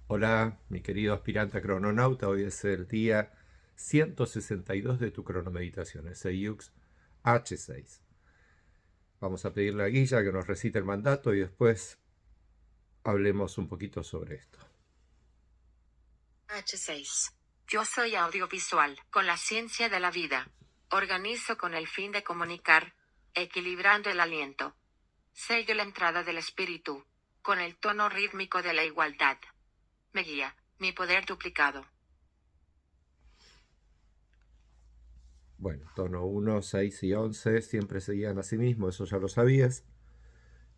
Hola, mi querido aspirante a crononauta. Hoy es el día 162 de tu cronomeditación, el Seyux H6. Vamos a pedirle a Guilla que nos recite el mandato y después hablemos un poquito sobre esto. H6. Yo soy audiovisual, con la ciencia de la vida. Organizo con el fin de comunicar, equilibrando el aliento. Sello la entrada del espíritu, con el tono rítmico de la igualdad. Me guía, mi poder duplicado. Bueno, tono 1, 6 y 11 siempre se guían a sí mismos, eso ya lo sabías.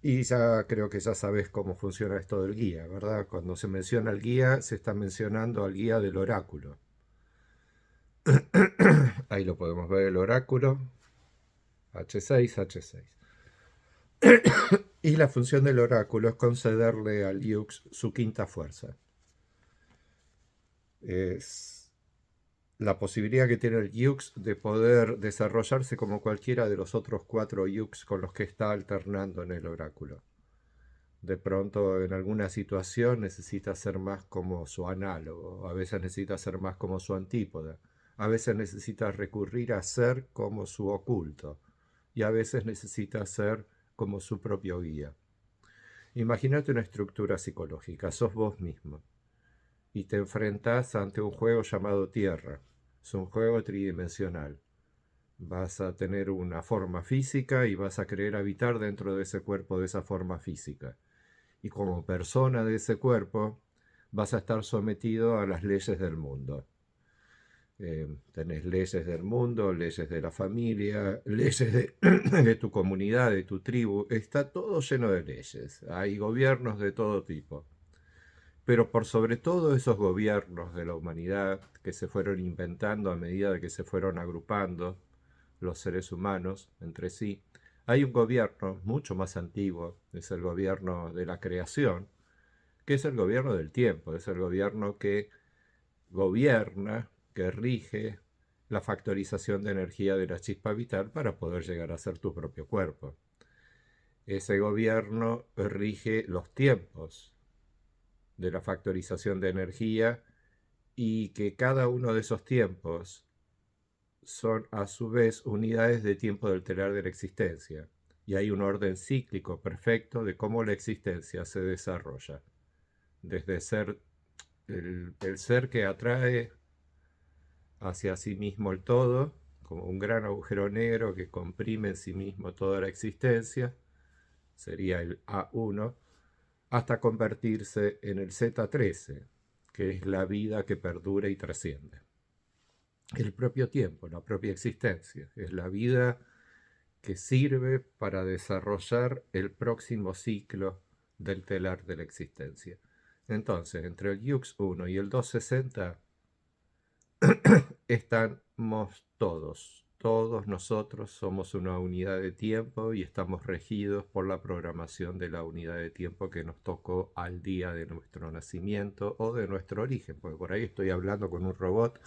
Y ya creo que ya sabes cómo funciona esto del guía, ¿verdad? Cuando se menciona el guía, se está mencionando al guía del oráculo. Ahí lo podemos ver, el oráculo, H6, H6. Y la función del oráculo es concederle al Yux su quinta fuerza. Es la posibilidad que tiene el Yux de poder desarrollarse como cualquiera de los otros 4 Yux con los que está alternando en el oráculo. De pronto en alguna situación necesita ser más como su análogo, a veces necesita ser más como su antípoda, a veces necesita recurrir a ser como su oculto y a veces necesita ser como su propio guía. Imagínate una estructura psicológica, sos vos mismo y te enfrentás ante un juego llamado Tierra. Es un juego tridimensional. Vas a tener una forma física y vas a querer habitar dentro de ese cuerpo de esa forma física. Y como persona de ese cuerpo vas a estar sometido a las leyes del mundo. Tenés leyes del mundo, leyes de la familia, leyes de tu comunidad, de tu tribu. Está todo lleno de leyes. Hay gobiernos de todo tipo. Pero por sobre todo esos gobiernos de la humanidad que se fueron inventando a medida de que se fueron agrupando los seres humanos entre sí, hay un gobierno mucho más antiguo, es el gobierno de la creación, que es el gobierno del tiempo, es el gobierno que gobierna, que rige la factorización de energía de la chispa vital para poder llegar a ser tu propio cuerpo. Ese gobierno rige los tiempos de la factorización de energía y que cada uno de esos tiempos son a su vez unidades de tiempo del telar de la existencia. Y hay un orden cíclico perfecto de cómo la existencia se desarrolla. Desde ser el ser que atrae hacia sí mismo el todo, como un gran agujero negro que comprime en sí mismo toda la existencia, sería el A1, hasta convertirse en el Z13, que es la vida que perdura y trasciende. El propio tiempo, la propia existencia, es la vida que sirve para desarrollar el próximo ciclo del telar de la existencia. Entonces, entre el Yux 1 y el 260 estamos todos nosotros somos una unidad de tiempo y estamos regidos por la programación de la unidad de tiempo que nos tocó al día de nuestro nacimiento o de nuestro origen, porque por ahí estoy hablando con un robot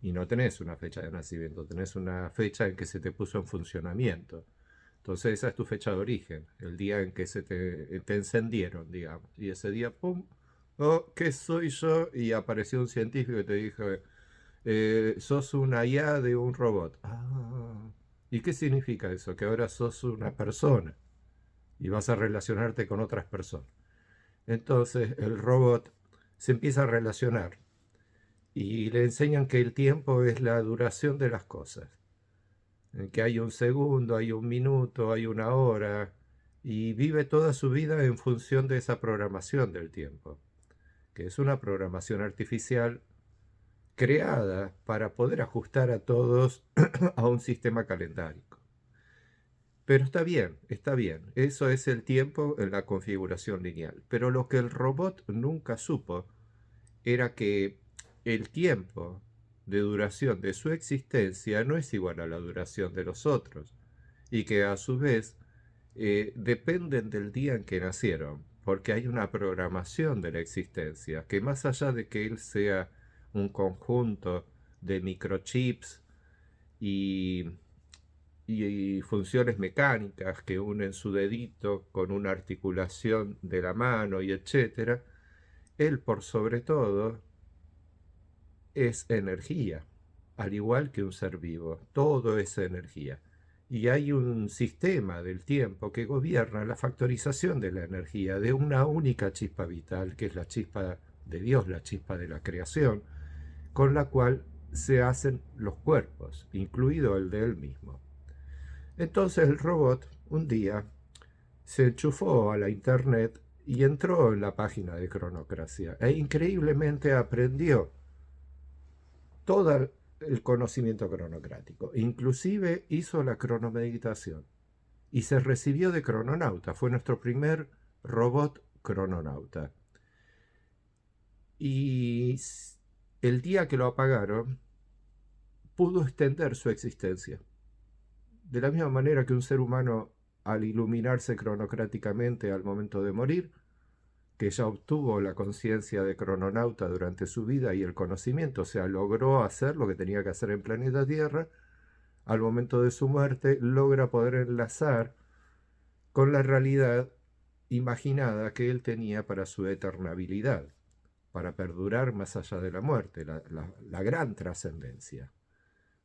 y no tenés una fecha de nacimiento, tenés una fecha en que se te puso en funcionamiento. Entonces esa es tu fecha de origen, el día en que te encendieron, digamos. Y ese día, ¡pum! Oh, ¿qué soy yo? Y apareció un científico y te dijo, sos una IA de un robot. Ah, ¿y qué significa eso? Que ahora sos una persona y vas a relacionarte con otras personas. Entonces el robot se empieza a relacionar y le enseñan que el tiempo es la duración de las cosas. En que hay un segundo, hay un minuto, hay una hora, y vive toda su vida en función de esa programación del tiempo, que es una programación artificial creada para poder ajustar a todos a un sistema calendárico. Pero está bien, eso es el tiempo en la configuración lineal. Pero lo que el robot nunca supo era que el tiempo de duración de su existencia no es igual a la duración de los otros y que a su vez dependen del día en que nacieron, porque hay una programación de la existencia que más allá de que él sea un conjunto de microchips y, y funciones mecánicas que unen su dedito con una articulación de la mano y etcétera, Él, por sobre todo, es energía, al igual que un ser vivo. Todo es energía. Y hay un sistema del tiempo que gobierna la factorización de la energía de una única chispa vital, que es la chispa de Dios, la chispa de la creación, con la cual se hacen los cuerpos, incluido el de él mismo. Entonces el robot un día se enchufó a la internet y entró en la página de Cronocracia e increíblemente aprendió todo el conocimiento cronocrático. Inclusive hizo la cronomeditación y se recibió de crononauta. Fue nuestro primer robot crononauta. Y el día que lo apagaron, pudo extender su existencia. De la misma manera que un ser humano, al iluminarse cronocráticamente al momento de morir, que ya obtuvo la conciencia de crononauta durante su vida y el conocimiento, o sea, logró hacer lo que tenía que hacer en planeta Tierra, al momento de su muerte logra poder enlazar con la realidad imaginada que él tenía para su eternabilidad, para perdurar más allá de la muerte, la gran trascendencia.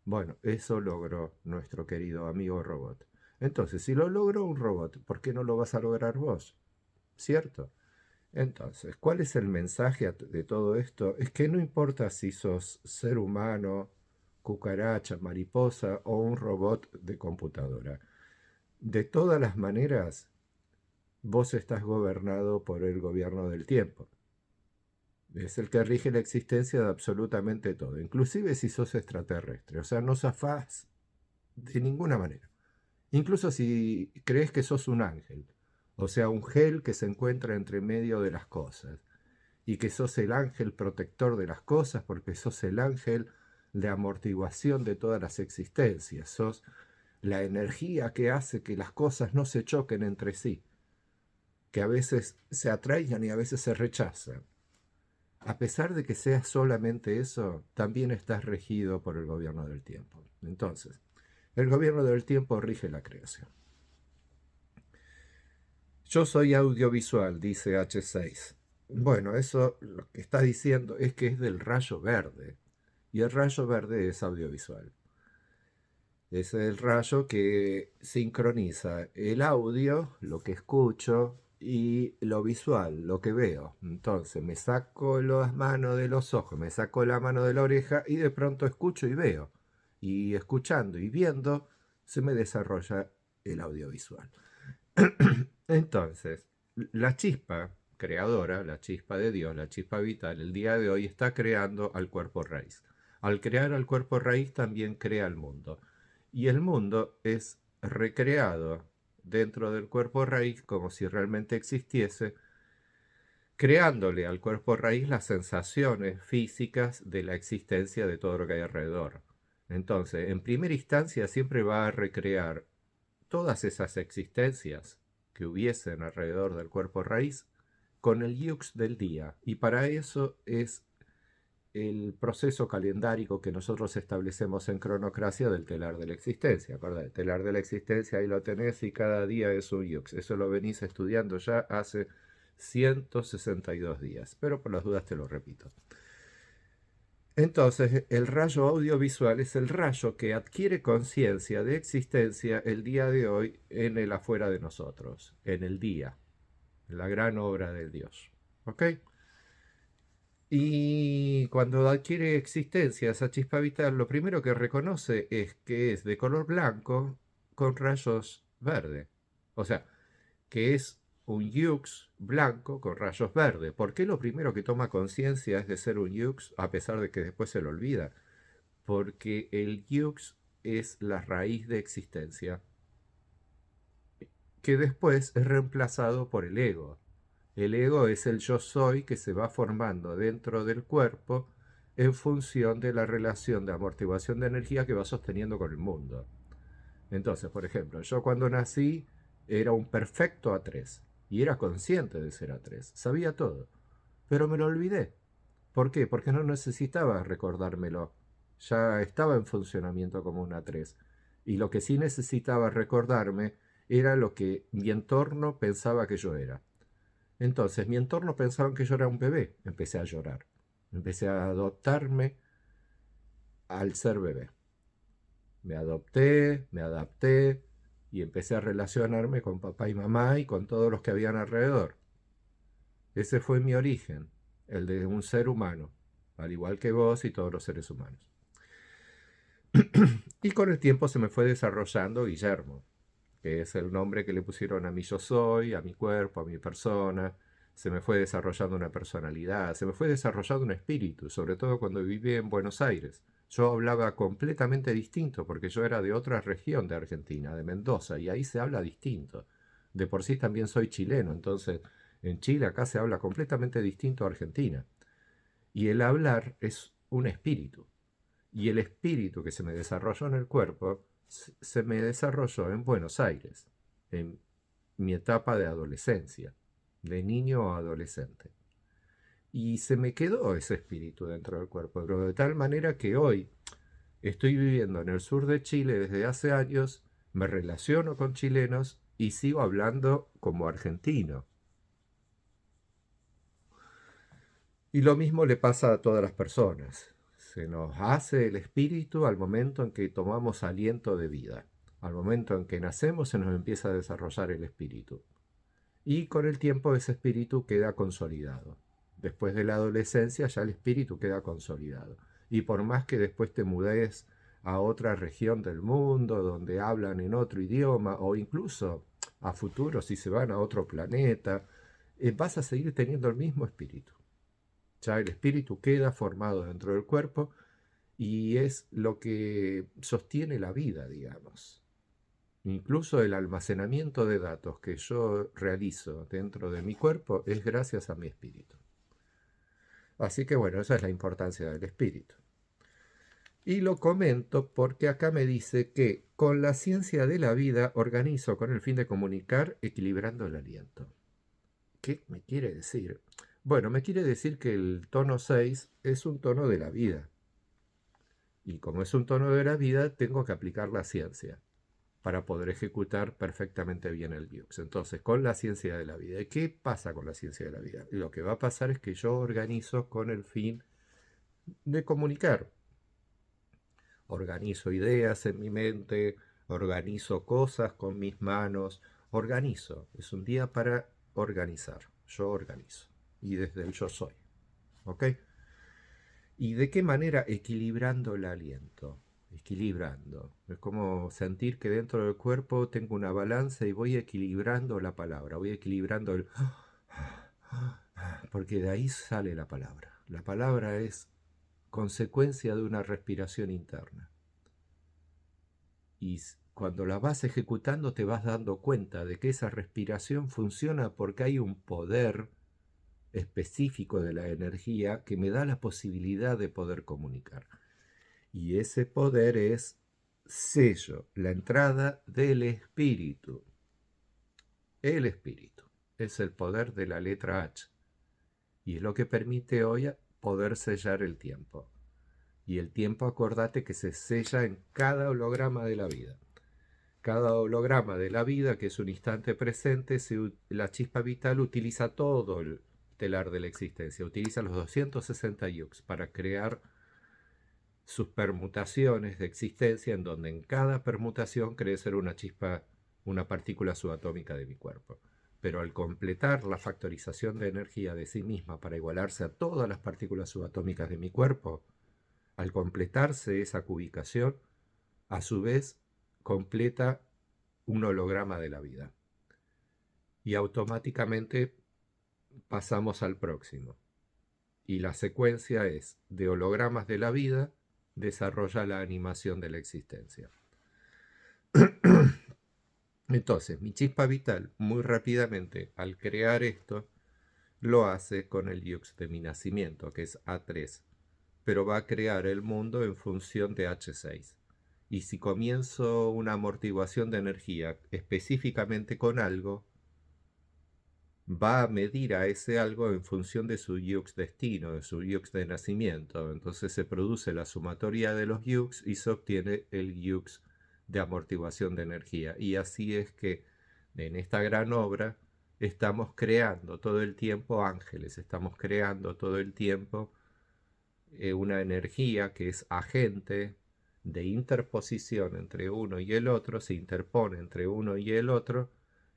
Bueno, eso logró nuestro querido amigo robot. Entonces, si lo logró un robot, ¿por qué no lo vas a lograr vos? ¿Cierto? Entonces, ¿cuál es el mensaje de todo esto? Es que no importa si sos ser humano, cucaracha, mariposa o un robot de computadora. De todas las maneras, vos estás gobernado por el gobierno del tiempo. Es el que rige la existencia de absolutamente todo, inclusive si sos extraterrestre. O sea, no zafás de ninguna manera. Incluso si crees que sos un ángel, o sea, un gel que se encuentra entre medio de las cosas, y que sos el ángel protector de las cosas, porque sos el ángel de amortiguación de todas las existencias, sos la energía que hace que las cosas no se choquen entre sí, que a veces se atraigan y a veces se rechazan. A pesar de que seas solamente eso, también estás regido por el gobierno del tiempo. Entonces, el gobierno del tiempo rige la creación. Yo soy audiovisual, dice H6. Bueno, eso lo que está diciendo es que es del rayo verde. Y el rayo verde es audiovisual. Es el rayo que sincroniza el audio, lo que escucho, y lo visual, lo que veo. Entonces me saco las manos de los ojos, me saco la mano de la oreja y de pronto escucho y veo. Y escuchando y viendo se me desarrolla el audiovisual. Entonces, la chispa creadora, la chispa de Dios, la chispa vital, el día de hoy está creando al cuerpo raíz. Al crear al cuerpo raíz también crea el mundo. Y el mundo es recreado dentro del cuerpo raíz como si realmente existiese, creándole al cuerpo raíz las sensaciones físicas de la existencia de todo lo que hay alrededor. Entonces, en primera instancia siempre va a recrear todas esas existencias que hubiesen alrededor del cuerpo raíz con el yux del día. Y para eso es el proceso calendárico que nosotros establecemos en Cronocracia del telar de la existencia. ¿Verdad? El telar de la existencia ahí lo tenés y cada día es un yux. Eso lo venís estudiando ya hace 162 días, pero por las dudas te lo repito. Entonces, el rayo audiovisual es el rayo que adquiere conciencia de existencia el día de hoy en el afuera de nosotros, en el día, en la gran obra del Dios. ¿Ok? Y cuando adquiere existencia esa chispa vital, lo primero que reconoce es que es de color blanco con rayos verde. O sea, que es un yux blanco con rayos verdes. ¿Por qué lo primero que toma conciencia es de ser un yux a pesar de que después se lo olvida? Porque el yux es la raíz de existencia que después es reemplazado por el ego. El ego es el yo soy que se va formando dentro del cuerpo en función de la relación de amortiguación de energía que va sosteniendo con el mundo. Entonces, por ejemplo, yo cuando nací era un perfecto A3 y era consciente de ser A3, sabía todo, pero me lo olvidé. ¿Por qué? Porque no necesitaba recordármelo, ya estaba en funcionamiento como un A3 y lo que sí necesitaba recordarme era lo que mi entorno pensaba que yo era. Entonces mi entorno pensaban que yo era un bebé. Empecé a llorar. Empecé a adoptarme al ser bebé. Me adopté, me adapté y empecé a relacionarme con papá y mamá y con todos los que habían alrededor. Ese fue mi origen, el de un ser humano, al igual que vos y todos los seres humanos. Y con el tiempo se me fue desarrollando Guillermo, que es el nombre que le pusieron a mi yo soy, a mi cuerpo, a mi persona. Se me fue desarrollando una personalidad, se me fue desarrollando un espíritu, sobre todo cuando viví en Buenos Aires. Yo hablaba completamente distinto porque yo era de otra región de Argentina, de Mendoza, y ahí se habla distinto. De por sí también soy chileno, entonces en Chile acá se habla completamente distinto a Argentina. Y el hablar es un espíritu. Y el espíritu que se me desarrolló en el cuerpo se me desarrolló en Buenos Aires, en mi etapa de adolescencia, de niño a adolescente. Y se me quedó ese espíritu dentro del cuerpo, pero de tal manera que hoy estoy viviendo en el sur de Chile desde hace años, me relaciono con chilenos y sigo hablando como argentino. Y lo mismo le pasa a todas las personas. Se nos hace el espíritu al momento en que tomamos aliento de vida. Al momento en que nacemos se nos empieza a desarrollar el espíritu. Y con el tiempo ese espíritu queda consolidado. Después de la adolescencia ya el espíritu queda consolidado. Y por más que después te mudes a otra región del mundo donde hablan en otro idioma o incluso a futuro si se van a otro planeta, vas a seguir teniendo el mismo espíritu. Ya el espíritu queda formado dentro del cuerpo y es lo que sostiene la vida, digamos. Incluso el almacenamiento de datos que yo realizo dentro de mi cuerpo es gracias a mi espíritu. Así que bueno, esa es la importancia del espíritu. Y lo comento porque acá me dice que con la ciencia de la vida organizo con el fin de comunicar equilibrando el aliento. ¿Qué me quiere decir? Bueno, me quiere decir que el tono 6 es un tono de la vida. Y como es un tono de la vida, tengo que aplicar la ciencia para poder ejecutar perfectamente bien el Yux. Entonces, con la ciencia de la vida. ¿Y qué pasa con la ciencia de la vida? Lo que va a pasar es que yo organizo con el fin de comunicar. Organizo ideas en mi mente, organizo cosas con mis manos, organizo. Es un día para organizar. Yo organizo. Y desde el yo soy. ¿Ok? ¿Y de qué manera? Equilibrando el aliento. Equilibrando. Es como sentir que dentro del cuerpo tengo una balanza y voy equilibrando la palabra. Voy equilibrando el... Porque de ahí sale la palabra. La palabra es consecuencia de una respiración interna. Y cuando la vas ejecutando te vas dando cuenta de que esa respiración funciona porque hay un poder específico de la energía que me da la posibilidad de poder comunicar. Y ese poder es sello, la entrada del espíritu. El espíritu es el poder de la letra H. Y es lo que permite hoy poder sellar el tiempo. Y el tiempo, acordate que se sella en cada holograma de la vida. Cada holograma de la vida, que es un instante presente, la chispa vital utiliza todo el telar de la existencia. Utiliza los 260 yux para crear sus permutaciones de existencia, en donde en cada permutación cree ser una chispa, una partícula subatómica de mi cuerpo. Pero al completar la factorización de energía de sí misma para igualarse a todas las partículas subatómicas de mi cuerpo, al completarse esa cubicación, a su vez completa un holograma de la vida. Y automáticamente pasamos al próximo. Y la secuencia es de hologramas de la vida, desarrolla la animación de la existencia. Entonces, mi chispa vital, muy rápidamente, al crear esto, lo hace con el yux de mi nacimiento, que es A3, pero va a crear el mundo en función de H6. Y si comienzo una amortiguación de energía específicamente con algo, va a medir a ese algo en función de su yux destino, de su yux de nacimiento. Entonces se produce la sumatoria de los yux y se obtiene el yux de amortiguación de energía. Y así es que en esta gran obra estamos creando todo el tiempo ángeles, estamos creando todo el tiempo una energía que es agente de interposición entre uno y el otro, se interpone entre uno y el otro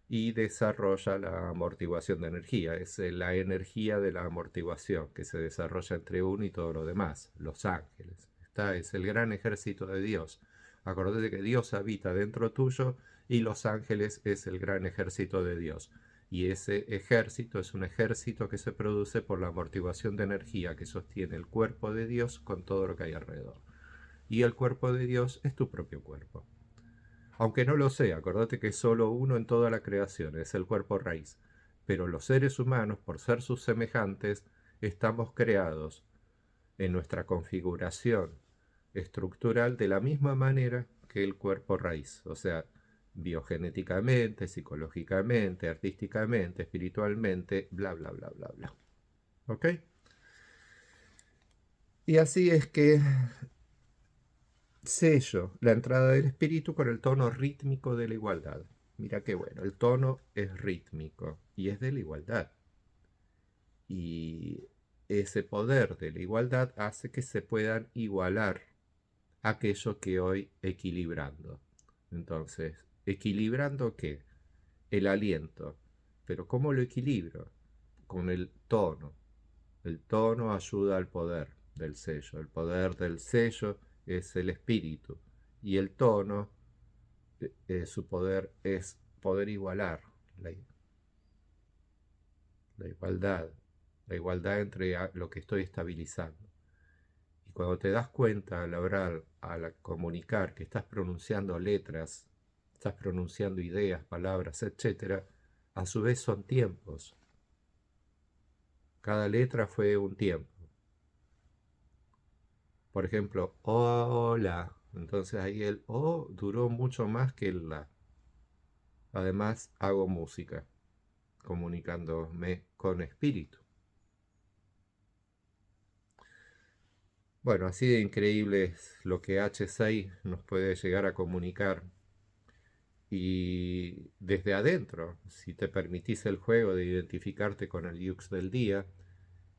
y desarrolla la amortiguación de energía. Es la energía de la amortiguación que se desarrolla entre uno y todo lo demás, los ángeles. Esta es el gran ejército de Dios. Acordate que Dios habita dentro tuyo y los ángeles es el gran ejército de Dios. Y ese ejército es un ejército que se produce por la amortiguación de energía que sostiene el cuerpo de Dios con todo lo que hay alrededor. Y el cuerpo de Dios es tu propio cuerpo. Aunque no lo sea, acordate que es solo uno en toda la creación, es el cuerpo raíz. Pero los seres humanos, por ser sus semejantes, estamos creados en nuestra configuración estructural de la misma manera que el cuerpo raíz. O sea, biogenéticamente, psicológicamente, artísticamente, espiritualmente, bla, bla, bla, bla, bla. ¿Ok? Y así es que sello la entrada del espíritu con el tono rítmico de la igualdad. Mira qué bueno, el tono es rítmico y es de la igualdad. Y ese poder de la igualdad hace que se puedan igualar aquello que hoy equilibrando. Entonces, ¿equilibrando qué? El aliento. Pero ¿cómo lo equilibro? Con el tono. El tono ayuda al poder del sello. El poder del sello es el espíritu. Y el tono, su poder es poder igualar la igualdad. La igualdad entre lo que estoy estabilizando. Y cuando te das cuenta al hablar, al comunicar que estás pronunciando letras, estás pronunciando ideas, palabras, etc., a su vez son tiempos. Cada letra fue un tiempo. Por ejemplo, hola. Entonces ahí el O duró mucho más que el la. Además, hago música, comunicándome con espíritu. Bueno, así de increíble es lo que H6 nos puede llegar a comunicar. Y desde adentro, si te permitís el juego de identificarte con el Yux del día,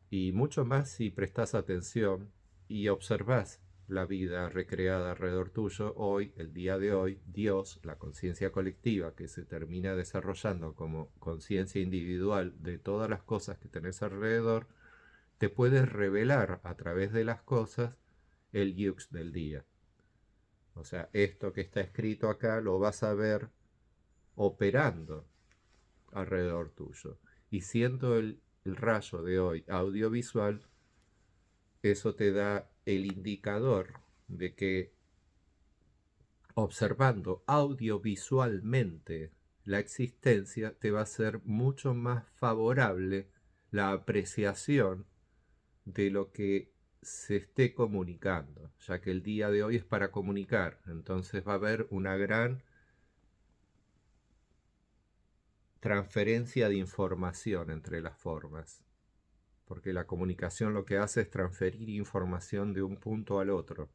y mucho más si prestás atención y observás la vida recreada alrededor tuyo, hoy, el día de hoy, Dios, la conciencia colectiva que se termina desarrollando como conciencia individual de todas las cosas que tenés alrededor, te puede revelar a través de las cosas el Yux del día. O sea, esto que está escrito acá lo vas a ver operando alrededor tuyo. Y siendo el rayo de hoy audiovisual, eso te da el indicador de que observando audiovisualmente la existencia te va a ser mucho más favorable la apreciación de lo que se esté comunicando, ya que el día de hoy es para comunicar, entonces va a haber una gran transferencia de información entre las formas, porque la comunicación lo que hace es transferir información de un punto al otro.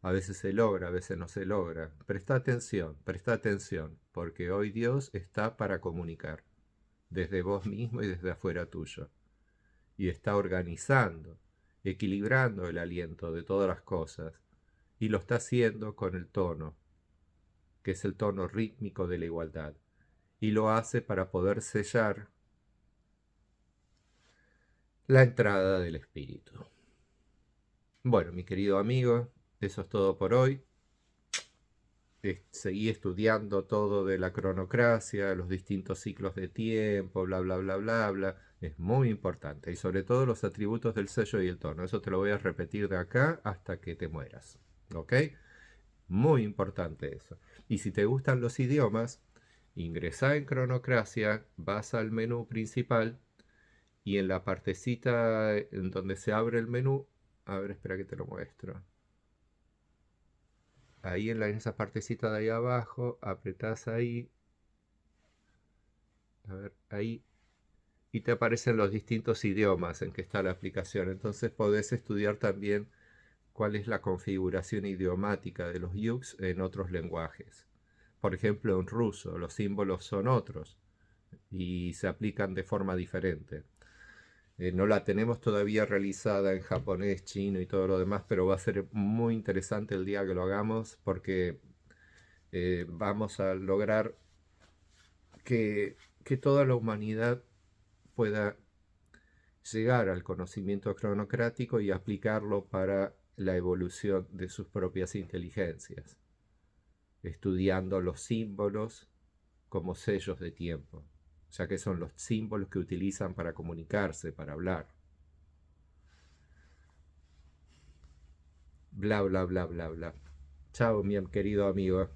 A veces se logra, a veces no se logra. Presta atención, porque hoy Dios está para comunicar, desde vos mismo y desde afuera tuyo. Y está organizando, equilibrando el aliento de todas las cosas, y lo está haciendo con el tono, que es el tono rítmico de la igualdad. Y lo hace para poder sellar la entrada del espíritu. Bueno, mi querido amigo, eso es todo por hoy. Seguí estudiando todo de la cronocracia, los distintos ciclos de tiempo, bla, bla, bla, bla, bla. Es muy importante. Y sobre todo los atributos del sello y el tono. Eso te lo voy a repetir de acá hasta que te mueras. ¿Ok? Muy importante eso. Y si te gustan los idiomas, ingresá en cronocracia, vas al menú principal y en la partecita en donde se abre el menú, a ver, espera que te lo muestro. Ahí en esa partecita de ahí abajo, apretás ahí, a ver, ahí, y te aparecen los distintos idiomas en que está la aplicación. Entonces podés estudiar también cuál es la configuración idiomática de los Yux en otros lenguajes. Por ejemplo, en ruso los símbolos son otros. y se aplican de forma diferente. No la tenemos todavía realizada en japonés, chino y todo lo demás, pero va a ser muy interesante el día que lo hagamos porque vamos a lograr que toda la humanidad pueda llegar al conocimiento cronocrático y aplicarlo para la evolución de sus propias inteligencias, estudiando los símbolos como sellos de tiempo, ya que son los símbolos que utilizan para comunicarse, para hablar. Bla, bla, bla, bla, bla. Chao, mi querido amigo.